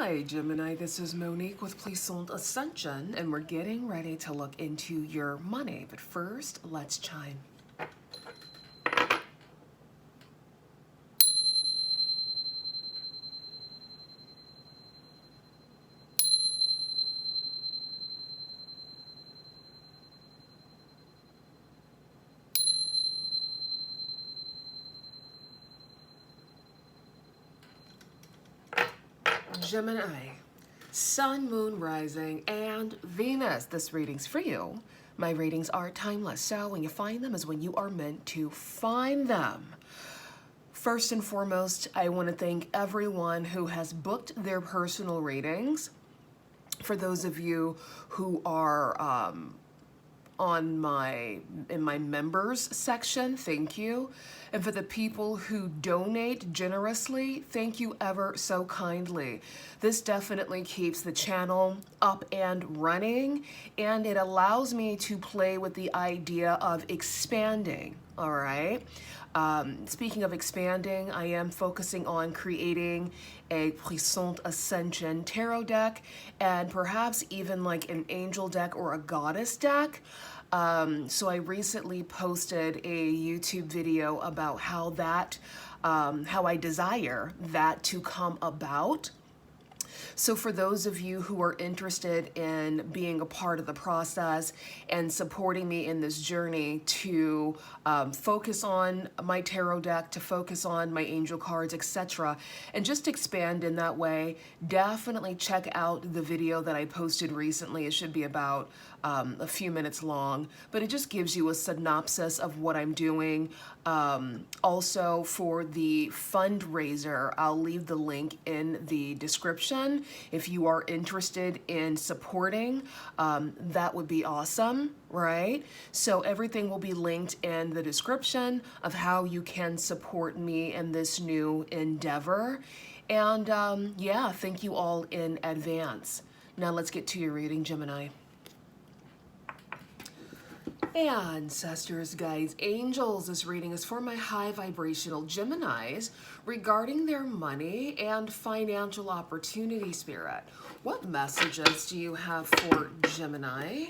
Hi, Gemini. This is Monique with Puissant Ascension, and we're getting ready to look into your money. But first, let's chime. Gemini, Sun, Moon, Rising, and Venus. This reading's for you. My readings are timeless, so when you find them is when you are meant to find them. First and foremost, I want to thank everyone who has booked their personal readings. For those of you who are in my members section, thank you. And for the people who donate generously, thank you ever so kindly. This definitely keeps the channel up and running, and it allows me to play with the idea of expanding, all right? Speaking of expanding, I am focusing on creating a Puissant Ascension tarot deck and perhaps even like an angel deck or a goddess deck. So I recently posted a YouTube video about how I desire that to come about. So for those of you who are interested in being a part of the process and supporting me in this journey to focus on my tarot deck, to focus on my angel cards, etc., and just expand in that way, definitely check out the video that I posted recently. It should be about a few minutes long, but it just gives you a synopsis of what I'm doing. Also for the fundraiser, I'll leave the link in the description. If you are interested in supporting, that would be awesome, right? So everything will be linked in the description of how you can support me in this new endeavor. And yeah, thank you all in advance. Now let's get to your reading, Gemini. Ancestors, guides, angels, this reading is for my high vibrational Geminis regarding their money and financial opportunity, Spirit. What messages do you have for Gemini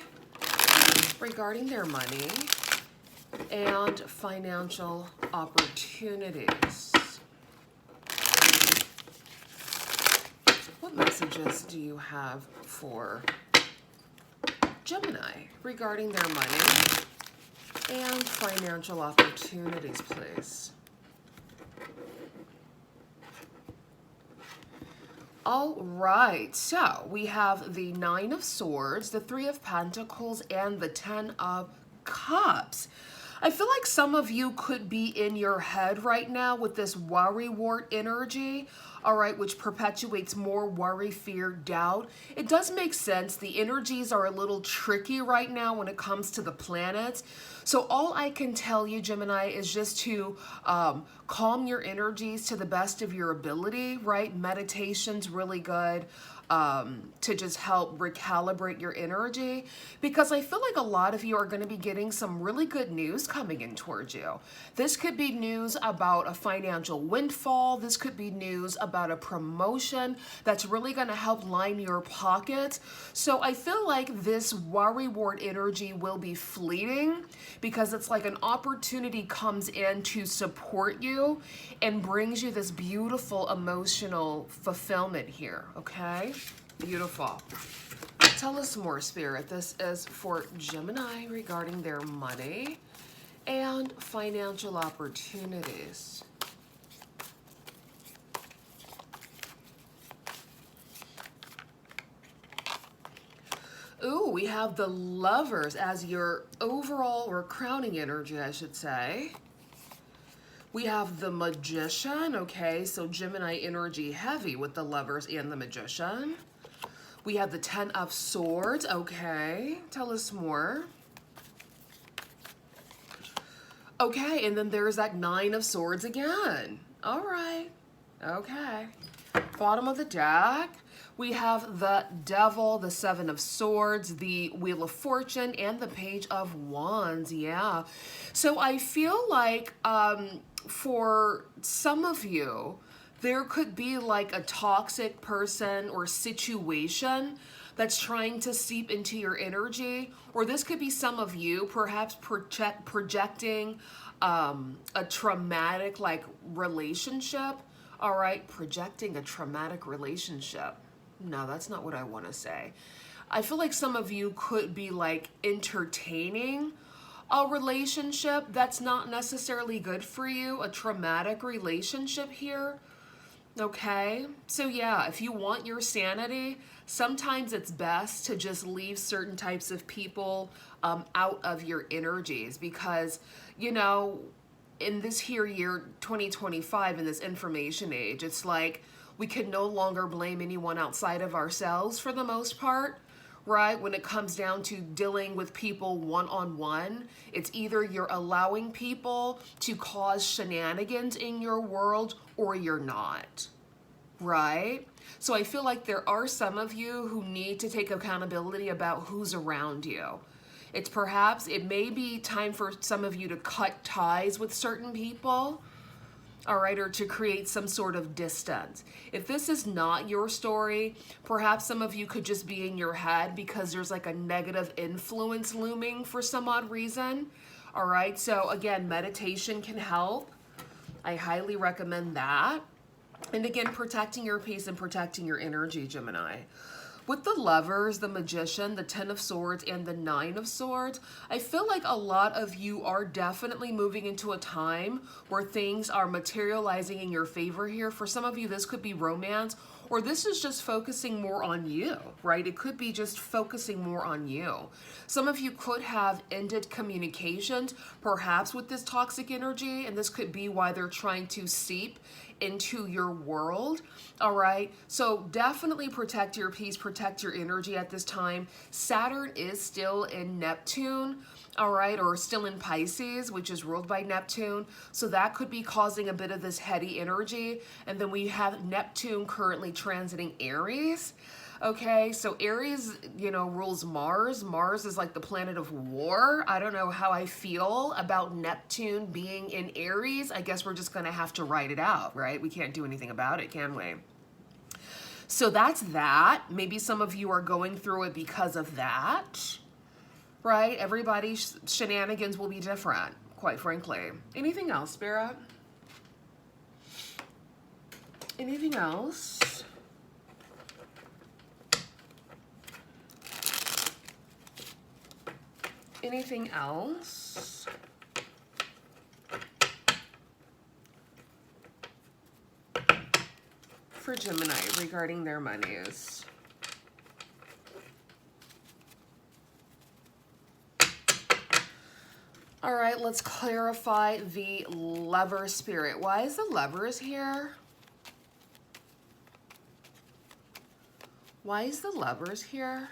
regarding their money and financial opportunities? What messages do you have for Gemini regarding their money and financial opportunities, please? All right, so we have the Nine of Swords, the Three of Pentacles, and the Ten of Cups. I feel like some of you could be in your head right now with this worrywart energy, all right, which perpetuates more worry, fear, doubt. It does make sense. The energies are a little tricky right now when it comes to the planets. So all I can tell you, Gemini, is just to calm your energies to the best of your ability, right? Meditation's really good. To just help recalibrate your energy, because I feel like a lot of you are going to be getting some really good news coming in towards you. This could be news about a financial windfall. This could be news about a promotion that's really going to help line your pockets. So I feel like this worrywart energy will be fleeting, because it's like an opportunity comes in to support you and brings you this beautiful emotional fulfillment here, okay? Beautiful. Tell us more, Spirit. This is for Gemini regarding their money and financial opportunities. Ooh, we have the Lovers as your overall or crowning energy, I should say. We have the Magician, okay, so Gemini energy heavy with the Lovers and the Magician. We have the Ten of Swords, okay, tell us more. Okay, and then there's that Nine of Swords again. All right, okay. Bottom of the deck, we have the Devil, the Seven of Swords, the Wheel of Fortune, and the Page of Wands, yeah. So I feel like for some of you, There could be like a toxic person or situation that's trying to seep into your energy, or this could be some of you perhaps projecting a traumatic like relationship. All right, projecting a traumatic relationship. No, that's not what I want to say. I feel like some of you could be like entertaining a relationship that's not necessarily good for you, a traumatic relationship here. Okay, so yeah, if you want your sanity, sometimes it's best to just leave certain types of people out of your energies, because, you know, in this here year 2025, in this information age, it's like we can no longer blame anyone outside of ourselves for the most part, right? When it comes down to dealing with people one-on-one, it's either you're allowing people to cause shenanigans in your world or you're not, right? So I feel like there are some of you who need to take accountability about who's around you. It may be time for some of you to cut ties with certain people, all right, or to create some sort of distance. If this is not your story, perhaps some of you could just be in your head because there's like a negative influence looming for some odd reason, all right? So again, meditation can help. I highly recommend that. And again, protecting your peace and protecting your energy, Gemini. With the Lovers, the Magician, the Ten of Swords, and the Nine of Swords, I feel like a lot of you are definitely moving into a time where things are materializing in your favor here. For some of you, this could be romance, or this is just focusing more on you, right? It could be just focusing more on you. Some of you could have ended communications, perhaps with this toxic energy, and this could be why they're trying to seep into your world, all right? So definitely protect your peace, protect your energy at this time. Saturn is still in Neptune, all right, or still in Pisces, which is ruled by Neptune. So that could be causing a bit of this heady energy. And then we have Neptune currently transiting Aries. Okay, so Aries, you know, rules Mars. Mars is like the planet of war. I don't know how I feel about Neptune being in Aries. I guess we're just going to have to write it out, right? We can't do anything about it, can we? So that's that. Maybe some of you are going through it because of that, right? Everybody's shenanigans will be different, quite frankly. Anything else, Spirit? Anything else? Anything else? For Gemini regarding their monies. All right, let's clarify the Lover spirit. Why is the Lovers here? Why is the Lovers here?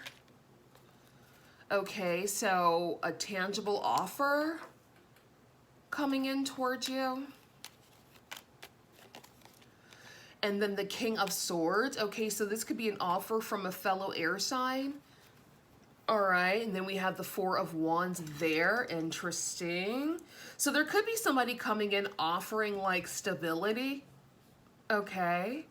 Okay, so a tangible offer coming in towards you. And then the King of Swords. Okay, so this could be an offer from a fellow air sign. All right, and then we have the Four of Wands there. Interesting. So there could be somebody coming in offering like stability. Okay,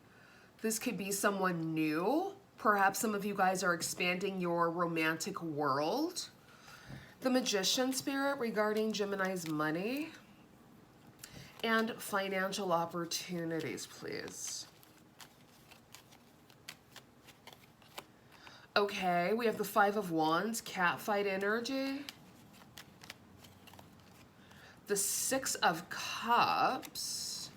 this could be someone new. Perhaps some of you guys are expanding your romantic world. The Magician spirit regarding Gemini's money and financial opportunities, please. Okay, we have the Five of Wands, catfight energy. The Six of Cups.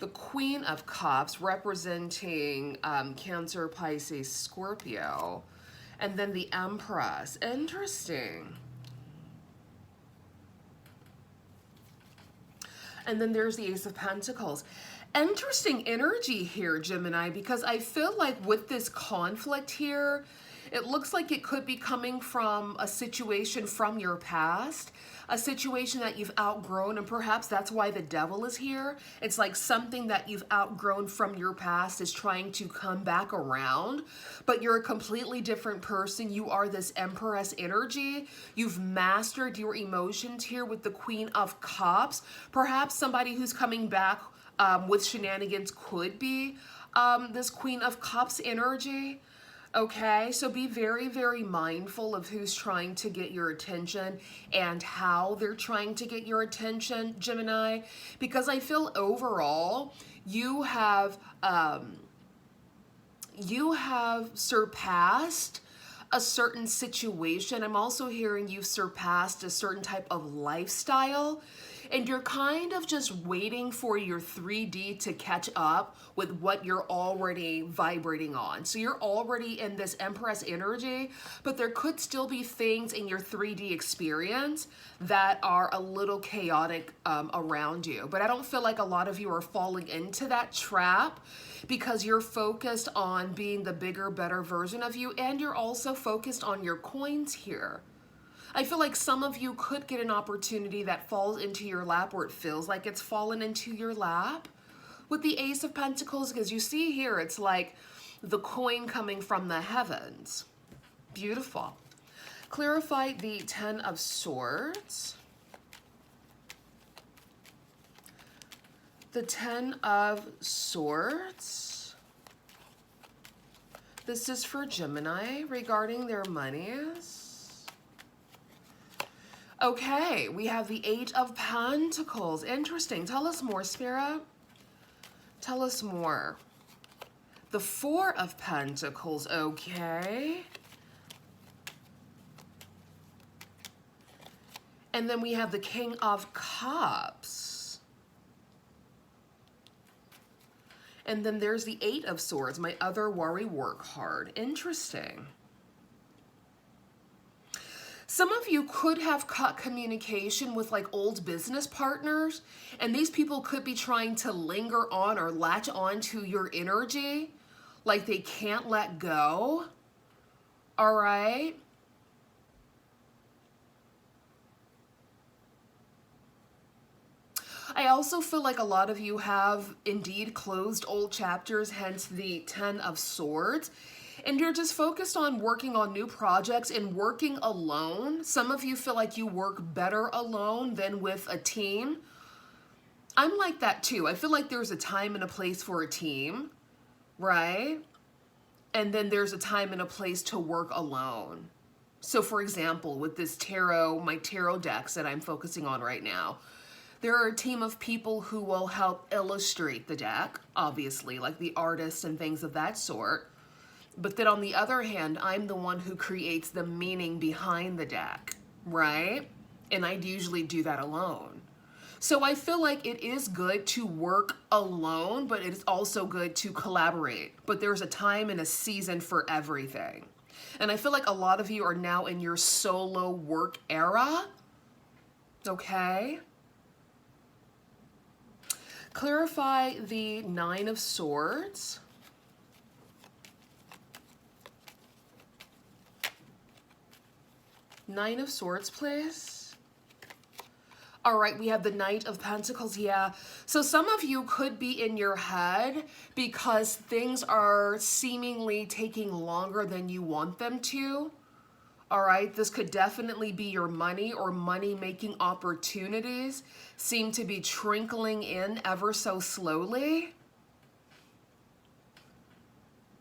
The Queen of Cups representing Cancer, Pisces, Scorpio. And then the Empress. Interesting. And then there's the Ace of Pentacles. Interesting energy here, Gemini, because I feel like with this conflict here, it looks like it could be coming from a situation from your past, a situation that you've outgrown, and perhaps that's why the Devil is here. It's like something that you've outgrown from your past is trying to come back around, but you're a completely different person. You are this Empress energy. You've mastered your emotions here with the Queen of Cups. Perhaps somebody who's coming back with shenanigans could be this Queen of Cups energy. Okay, so be very, very mindful of who's trying to get your attention and how they're trying to get your attention, Gemini, because I feel overall you have surpassed a certain situation. I'm also hearing you've surpassed a certain type of lifestyle, and you're kind of just waiting for your 3D to catch up with what you're already vibrating on. So you're already in this Empress energy, but there could still be things in your 3D experience that are a little chaotic around you. But I don't feel like a lot of you are falling into that trap, because you're focused on being the bigger, better version of you, and you're also focused on your coins here. I feel like some of you could get an opportunity that falls into your lap, or it feels like it's fallen into your lap with the Ace of Pentacles, because you see here, it's like the coin coming from the heavens. Beautiful. Clarify the Ten of Swords. The Ten of Swords. This is for Gemini regarding their monies. Okay, we have the Eight of Pentacles. Interesting. Tell us more, Spirit. Tell us more. The Four of Pentacles. Okay. And then we have the King of Cups. And then there's the Eight of Swords, my other worry work hard. Interesting. Some of you could have cut communication with like old business partners, and these people could be trying to linger on or latch on to your energy, like they can't let go. All right. I also feel like a lot of you have indeed closed old chapters, hence the Ten of Swords, and you're just focused on working on new projects and working alone. Some of you feel like you work better alone than with a team. I'm like that too. I feel like there's a time and a place for a team, right? And then there's a time and a place to work alone. So for example, with this tarot, my tarot decks that I'm focusing on right now, there are a team of people who will help illustrate the deck, obviously, like the artists and things of that sort. But then on the other hand, I'm the one who creates the meaning behind the deck, right? And I'd usually do that alone. So I feel like it is good to work alone, but it is also good to collaborate. But there's a time and a season for everything. And I feel like a lot of you are now in your solo work era, okay? Clarify the Nine of Swords. Nine of Swords, please. All right, we have the Knight of Pentacles, yeah. So some of you could be in your head because things are seemingly taking longer than you want them to. All right, this could definitely be your money or money-making opportunities seem to be trickling in ever so slowly.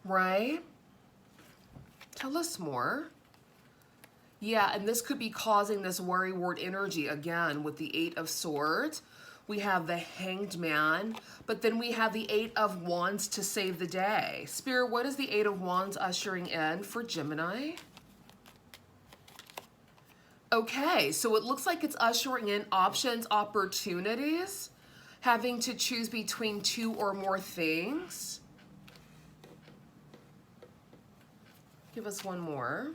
Right? Tell us more. Yeah, and this could be causing this worry ward energy again with the Eight of Swords. We have the Hanged Man, but then we have the Eight of Wands to save the day. Spirit, what is the Eight of Wands ushering in for Gemini? Okay, so it looks like it's ushering in options, opportunities, having to choose between two or more things. Give us one more.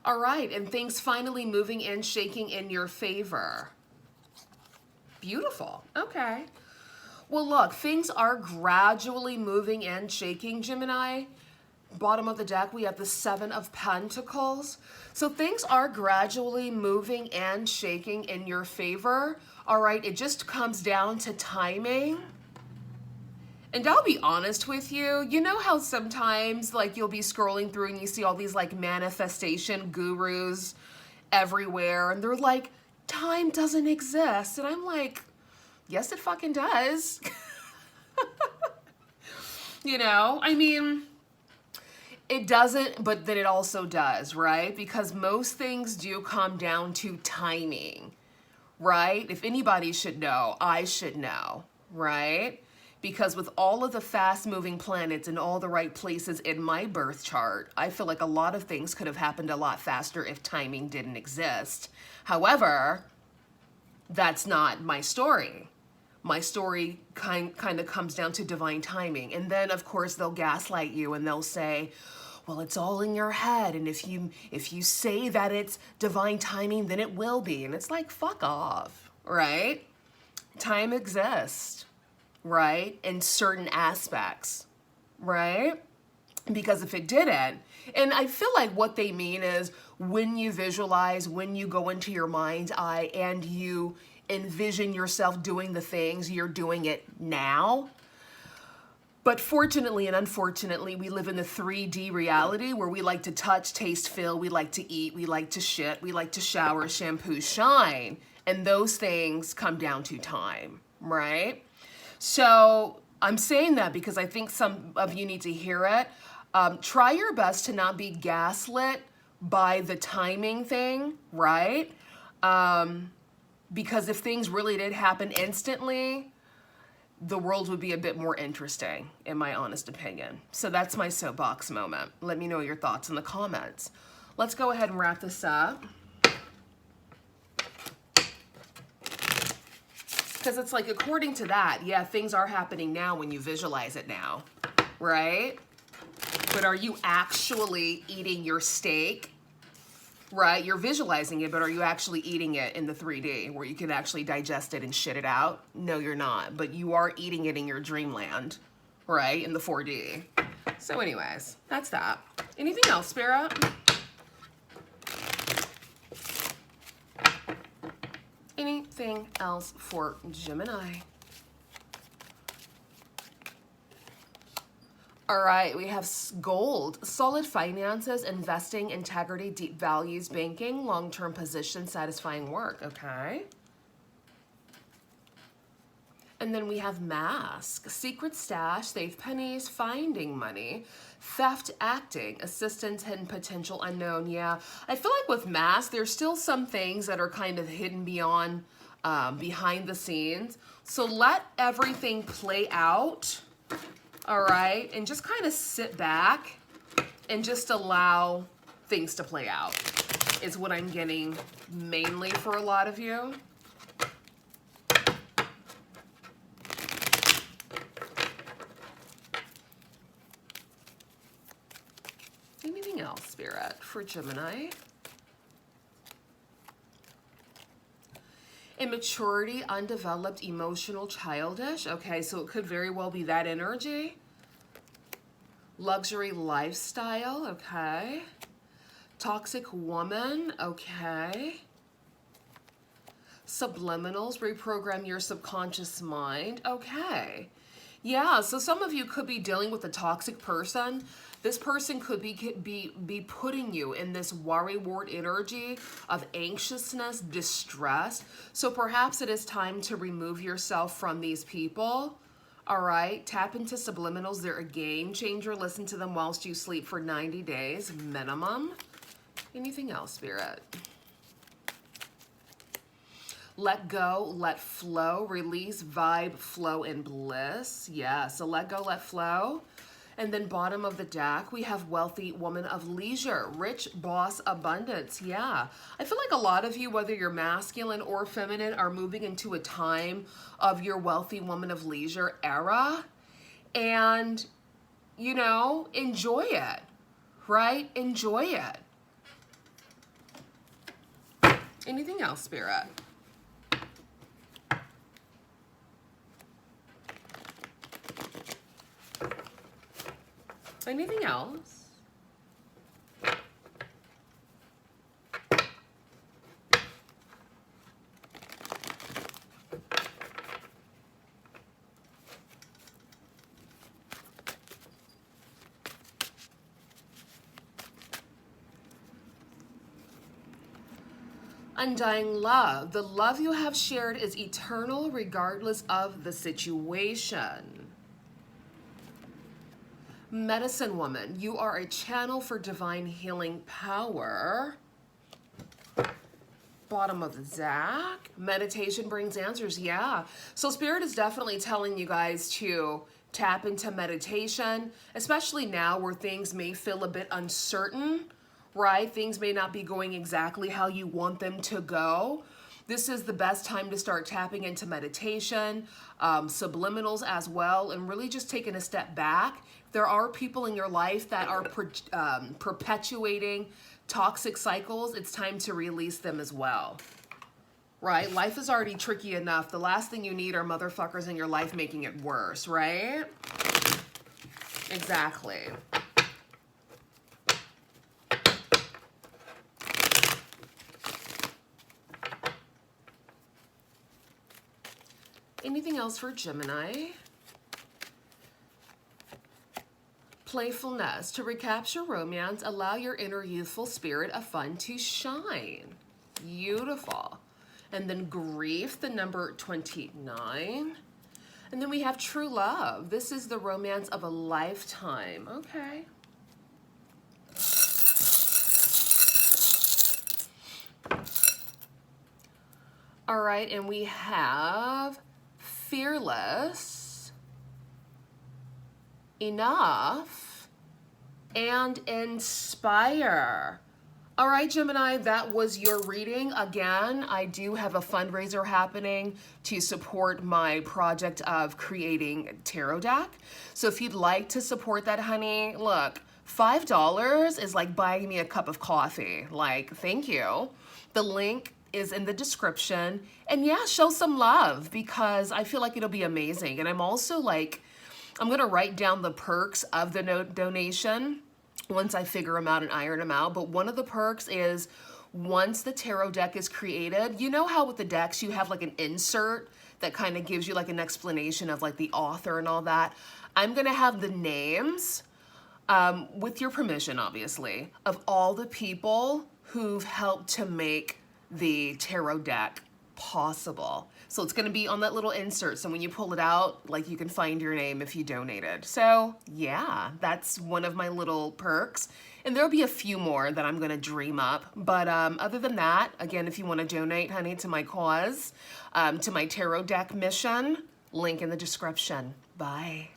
All right, and things finally moving in, shaking in your favor. Beautiful, okay. Well, look, things are gradually moving in, shaking, Gemini. Bottom of the deck, we have the Seven of Pentacles. So things are gradually moving and shaking in your favor. All right, it just comes down to timing. And I'll be honest with you, you know how sometimes like you'll be scrolling through and you see all these like manifestation gurus everywhere and they're like, time doesn't exist. And I'm like, yes, it fucking does. You know, I mean, it doesn't, but then it also does, right? Because most things do come down to timing, right? If anybody should know, I should know, right? Because with all of the fast-moving planets in all the right places in my birth chart, I feel like a lot of things could have happened a lot faster if timing didn't exist. However, that's not my story. My story kind of comes down to divine timing. And then, of course, they'll gaslight you and they'll say, well, it's all in your head. And if you say that it's divine timing, then it will be. And it's like, fuck off, right? Time exists, right? In certain aspects, right? Because if it didn't, and I feel like what they mean is when you visualize, when you go into your mind's eye and you envision yourself doing the things, you're doing it now. But fortunately and unfortunately, we live in the 3D reality where we like to touch, taste, feel, we like to eat, we like to shit, we like to shower, shampoo, shine. And those things come down to time, right? So I'm saying that because I think some of you need to hear it. Try your best to not be gaslit by the timing thing, right? Because if things really did happen instantly, the world would be a bit more interesting, in my honest opinion. So that's my soapbox moment. Let me know your thoughts in the comments. Let's go ahead and wrap this up. Because it's like, according to that, yeah, things are happening now when you visualize it now, right? But are you actually eating your steak? Right, you're visualizing it, but are you actually eating it in the 3D where you can actually digest it and shit it out? No, you're not, but you are eating it in your dreamland, right, in the 4D. So anyways, that's that. Anything else, Spirit? Anything else for Gemini? All right, we have gold, solid finances, investing, integrity, deep values, banking, long-term position, satisfying work, okay? And then we have mask, secret stash, safe pennies, finding money, theft, acting, assistance, hidden potential, unknown, yeah. I feel like with mask, there's still some things that are kind of hidden beyond, behind the scenes. So let everything play out. All right, and just kind of sit back and just allow things to play out is what I'm getting mainly for a lot of you. Anything else, Spirit, for Gemini? Immaturity, undeveloped, emotional, childish. Okay, so it could very well be that energy. Luxury lifestyle, okay. Toxic woman, okay. Subliminals, reprogram your subconscious mind, okay. Yeah, so some of you could be dealing with a toxic person. This person could be putting you in this worry wart energy of anxiousness, distress. So perhaps it is time to remove yourself from these people. All right, tap into subliminals. They're a game changer. Listen to them whilst you sleep for 90 days minimum. Anything else, Spirit? Let go, let flow, release, vibe, flow, and bliss. Yeah, so let go, let flow. And then bottom of the deck, we have wealthy woman of leisure, rich boss abundance. Yeah, I feel like a lot of you, whether you're masculine or feminine, are moving into a time of your wealthy woman of leisure era. And, you know, enjoy it, right? Enjoy it. Anything else, Spirit? Anything else? Undying love. The love you have shared is eternal regardless of the situation. Medicine woman. You are a channel for divine healing power. Bottom of the deck. Meditation brings answers. Yeah. So Spirit is definitely telling you guys to tap into meditation, especially now where things may feel a bit uncertain, right? Things may not be going exactly how you want them to go. This is the best time to start tapping into meditation, subliminals as well, and really just taking a step back. There are people in your life that are perpetuating toxic cycles. It's time to release them as well. Right? Life is already tricky enough. The last thing you need are motherfuckers in your life making it worse, right? Exactly. Anything else for Gemini? Playfulness. To recapture romance, allow your inner youthful spirit of fun to shine. Beautiful. And then grief, the number 29. And then we have true love. This is the romance of a lifetime. Okay. All right, and we have fearless, enough, and inspire. All right, Gemini, that was your reading. Again, I do have a fundraiser happening to support my project of creating a tarot deck. So if you'd like to support that, honey, look, $5 is like buying me a cup of coffee. Like, thank you. The link is in the description. And yeah, show some love because I feel like it'll be amazing. And I'm also like, I'm gonna write down the perks of the donation once I figure them out and iron them out. But one of the perks is once the tarot deck is created, you know how with the decks you have like an insert that kind of gives you like an explanation of like the author and all that. I'm gonna have the names, with your permission obviously, of all the people who've helped to make the tarot deck possible. So it's going to be on that little insert. So when you pull it out, like you can find your name if you donated. So yeah, that's one of my little perks. And there'll be a few more that I'm going to dream up. But other than that, again, if you want to donate, honey, to my cause, to my tarot deck mission, link in the description. Bye.